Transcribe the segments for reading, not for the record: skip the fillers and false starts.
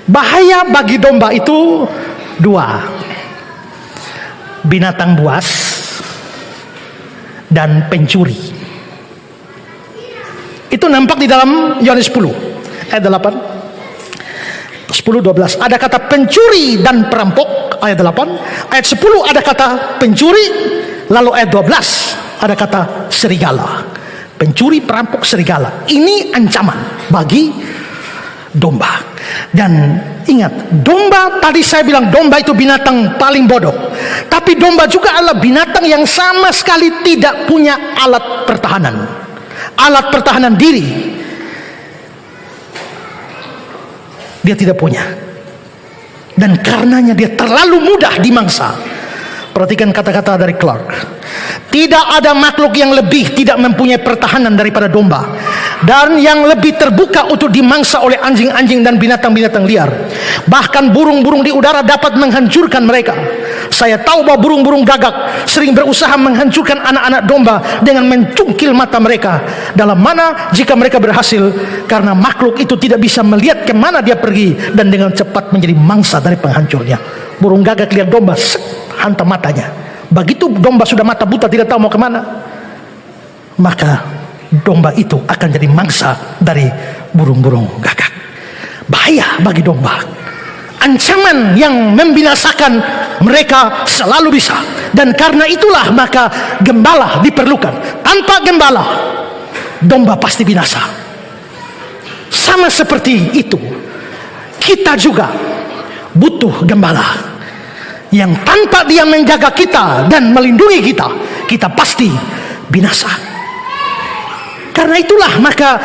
Bahaya bagi domba itu dua: binatang buas dan pencuri. Itu nampak di dalam Yohanes 10 ayat 8, 10, 12. Ada kata pencuri dan perampok ayat 8. Ayat 10 ada kata pencuri. Lalu ayat 12 ada kata serigala. Pencuri, perampok, serigala. Ini ancaman bagi domba. Dan ingat, domba, tadi saya bilang domba itu binatang paling bodoh. Tapi domba juga adalah binatang yang sama sekali tidak punya alat pertahanan. Alat pertahanan diri dia tidak punya. Dan karenanya dia terlalu mudah dimangsa. Perhatikan kata-kata dari Clark. Tidak ada makhluk yang lebih tidak mempunyai pertahanan daripada domba, dan yang lebih terbuka untuk dimangsa oleh anjing-anjing dan binatang-binatang liar. Bahkan burung-burung di udara dapat menghancurkan mereka. Saya tahu bahwa burung-burung gagak sering berusaha menghancurkan anak-anak domba dengan mencungkil mata mereka. Dalam mana jika mereka berhasil, karena makhluk itu tidak bisa melihat kemana dia pergi, dan dengan cepat menjadi mangsa dari penghancurnya. Burung gagak lihat domba, hantam matanya. Begitu domba sudah mata buta, tidak tahu mau kemana, maka domba itu akan jadi mangsa dari burung-burung gagak. Bahaya bagi domba. Ancaman yang membinasakan mereka selalu bisa. Dan karena itulah maka gembala diperlukan. Tanpa gembala, domba pasti binasa. Sama seperti itu, kita juga butuh gembala yang tanpa dia menjaga kita dan melindungi kita, kita pasti binasa. Karena itulah maka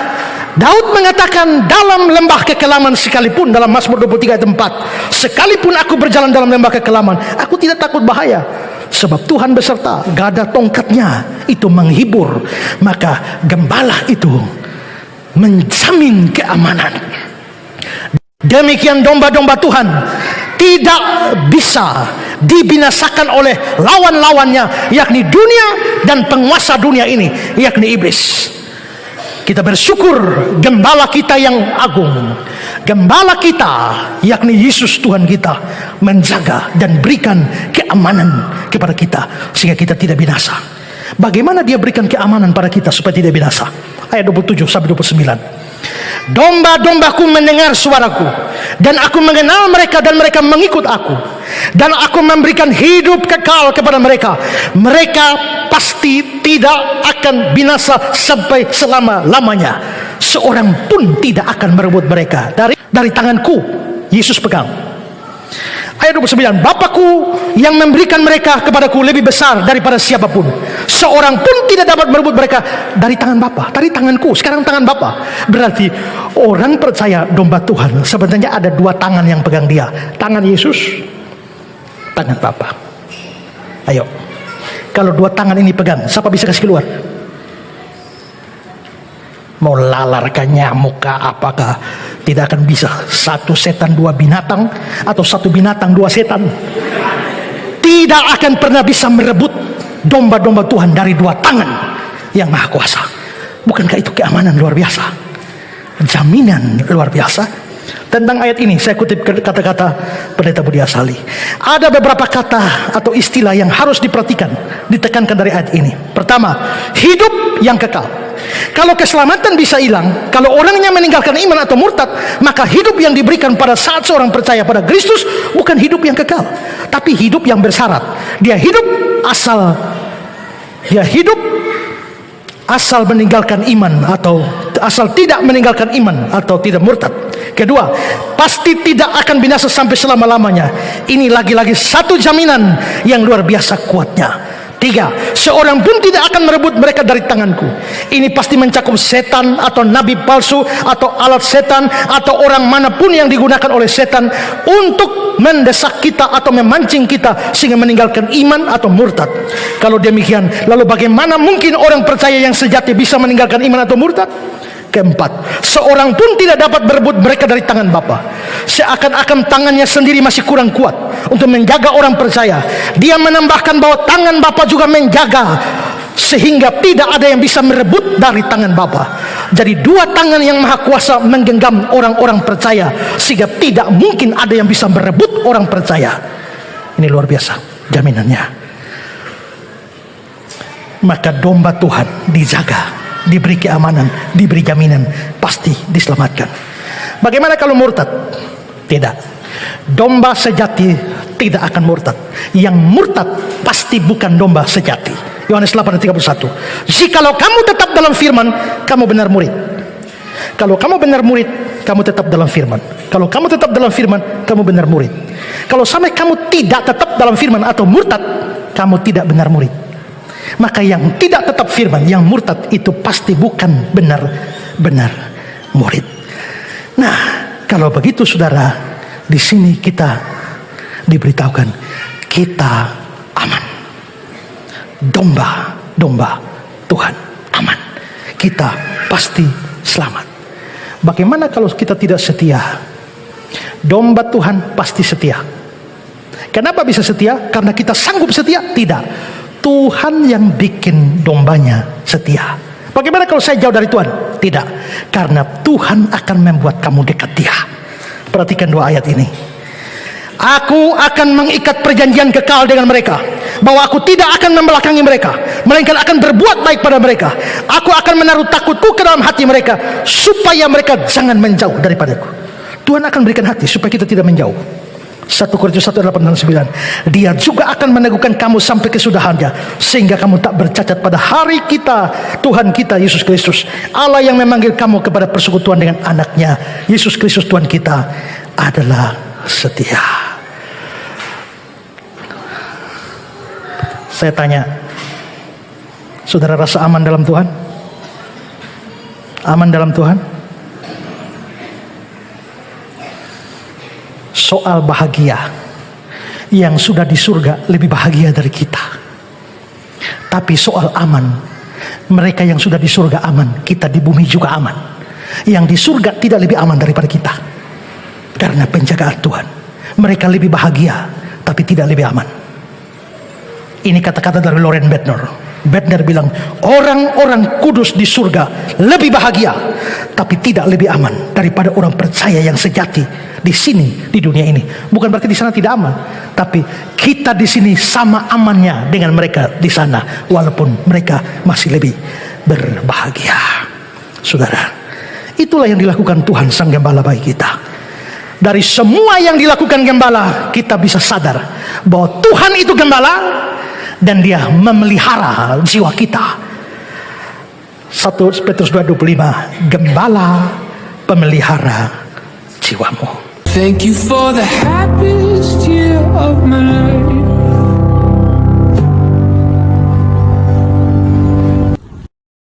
Daud mengatakan dalam lembah kekelaman sekalipun, dalam Mazmur 23 ayat 4, sekalipun aku berjalan dalam lembah kekelaman, aku tidak takut bahaya, sebab Tuhan beserta, gada tongkatnya itu menghibur. Maka gembala itu menjamin keamanan. Demikian domba-domba Tuhan tidak bisa dibinasakan oleh lawan-lawannya, yakni dunia dan penguasa dunia ini, yakni iblis. Kita bersyukur gembala kita yang agung, gembala kita yakni Yesus Tuhan kita, menjaga dan berikan keamanan kepada kita sehingga kita tidak binasa. Bagaimana dia berikan keamanan pada kita supaya tidak binasa? Ayat 27 sampai 29. Domba-dombaku mendengar suaraku, dan aku mengenal mereka, dan mereka mengikut aku, dan aku memberikan hidup kekal kepada mereka. Mereka pasti tidak akan binasa sampai selama-lamanya. Seorang pun tidak akan merebut mereka dari tanganku. Yesus pegang. Ayat 29, Bapakku yang memberikan mereka kepadaku lebih besar daripada siapapun. Seorang pun tidak dapat merebut mereka dari tangan Bapa. Dari tanganku, sekarang tangan Bapa. Berarti orang percaya domba Tuhan sebenarnya ada dua tangan yang pegang dia. Tangan Yesus, tangan Bapa. Ayo, kalau dua tangan ini pegang, siapa bisa kasih keluar? Mau lalar kah, nyamuk kah, apakah, tidak akan bisa. Satu setan dua binatang, atau satu binatang dua setan, tidak akan pernah bisa merebut domba-domba Tuhan dari dua tangan yang maha kuasa. Bukankah itu keamanan luar biasa, jaminan luar biasa? Tentang ayat ini saya kutip kata-kata Pendeta Budi Asali. Ada beberapa kata atau istilah yang harus diperhatikan, ditekankan dari ayat ini. Pertama, hidup yang kekal. Kalau keselamatan bisa hilang, kalau orangnya meninggalkan iman atau murtad, maka hidup yang diberikan pada saat seorang percaya pada Kristus bukan hidup yang kekal, tapi hidup yang bersyarat. Dia hidup asal meninggalkan iman, atau asal tidak meninggalkan iman atau tidak murtad. Kedua, pasti tidak akan binasa sampai selama-lamanya. Ini lagi-lagi satu jaminan yang luar biasa kuatnya. Tiga, seorang pun tidak akan merebut mereka dari tanganku. Ini pasti mencakup setan atau nabi palsu atau alat setan atau orang manapun yang digunakan oleh setan untuk mendesak kita atau memancing kita sehingga meninggalkan iman atau murtad. Kalau demikian, lalu bagaimana mungkin orang percaya yang sejati bisa meninggalkan iman atau murtad? Keempat, seorang pun tidak dapat berebut mereka dari tangan Bapa. Seakan-akan tangannya sendiri masih kurang kuat untuk menjaga orang percaya. Dia menambahkan bahwa tangan Bapa juga menjaga, sehingga tidak ada yang bisa merebut dari tangan Bapa. Jadi dua tangan yang maha kuasa menggenggam orang-orang percaya, sehingga tidak mungkin ada yang bisa merebut orang percaya. Ini luar biasa jaminannya. Maka domba Tuhan dijaga, diberi keamanan, diberi jaminan, pasti diselamatkan. Bagaimana kalau murtad? Tidak. Domba sejati tidak akan murtad. Yang murtad pasti bukan domba sejati. Yohanes 8:31. Jikalau kamu tetap dalam firman, kamu benar murid. Kalau kamu benar murid, kamu tetap dalam firman. Kalau kamu tetap dalam firman, kamu benar murid. Kalau sampai kamu tidak tetap dalam firman atau murtad, kamu tidak benar murid. Maka yang tidak tetap firman, yang murtad itu pasti bukan benar-benar murid. Nah, kalau begitu saudara, di sini kita diberitahukan kita aman. Domba Tuhan aman. Kita pasti selamat. Bagaimana kalau kita tidak setia? Domba Tuhan pasti setia. Kenapa bisa setia? Karena kita sanggup setia? Tidak. Tuhan yang bikin dombanya setia. Bagaimana kalau saya jauh dari Tuhan? Tidak. Karena Tuhan akan membuat kamu dekat Dia. Perhatikan dua ayat ini. Aku akan mengikat perjanjian kekal dengan mereka, bahwa aku tidak akan membelakangi mereka, melainkan akan berbuat baik pada mereka. Aku akan menaruh takutku ke dalam hati mereka, supaya mereka jangan menjauh daripadaku. Tuhan akan berikan hati supaya kita tidak menjauh. 1 Korintus 1:8-9. Dia juga akan meneguhkan kamu sampai kesudahannya, sehingga kamu tak bercacat pada hari kita, Tuhan kita Yesus Kristus. Allah yang memanggil kamu kepada persekutuan dengan anaknya Yesus Kristus Tuhan kita adalah setia. Saya tanya, saudara rasa aman dalam Tuhan? Aman dalam Tuhan? Soal bahagia, yang sudah di surga lebih bahagia dari kita. Tapi soal aman, mereka yang sudah di surga aman, kita di bumi juga aman. Yang di surga tidak lebih aman daripada kita, karena penjagaan Tuhan. Mereka lebih bahagia, tapi tidak lebih aman. Ini kata-kata dari Loren Bednar. Bednar bilang, orang-orang kudus di surga lebih bahagia, tapi tidak lebih aman daripada orang percaya yang sejati di sini, di dunia ini. Bukan berarti di sana tidak aman, tapi kita di sini sama amannya dengan mereka di sana, walaupun mereka masih lebih berbahagia. Saudara, itulah yang dilakukan Tuhan Sang Gembala bagi kita. Dari semua yang dilakukan Gembala, kita bisa sadar bahwa Tuhan itu Gembala, dan Dia memelihara jiwa kita. 1 Petrus 2:25, Gembala pemelihara jiwamu. Thank you for the happiest year of my life.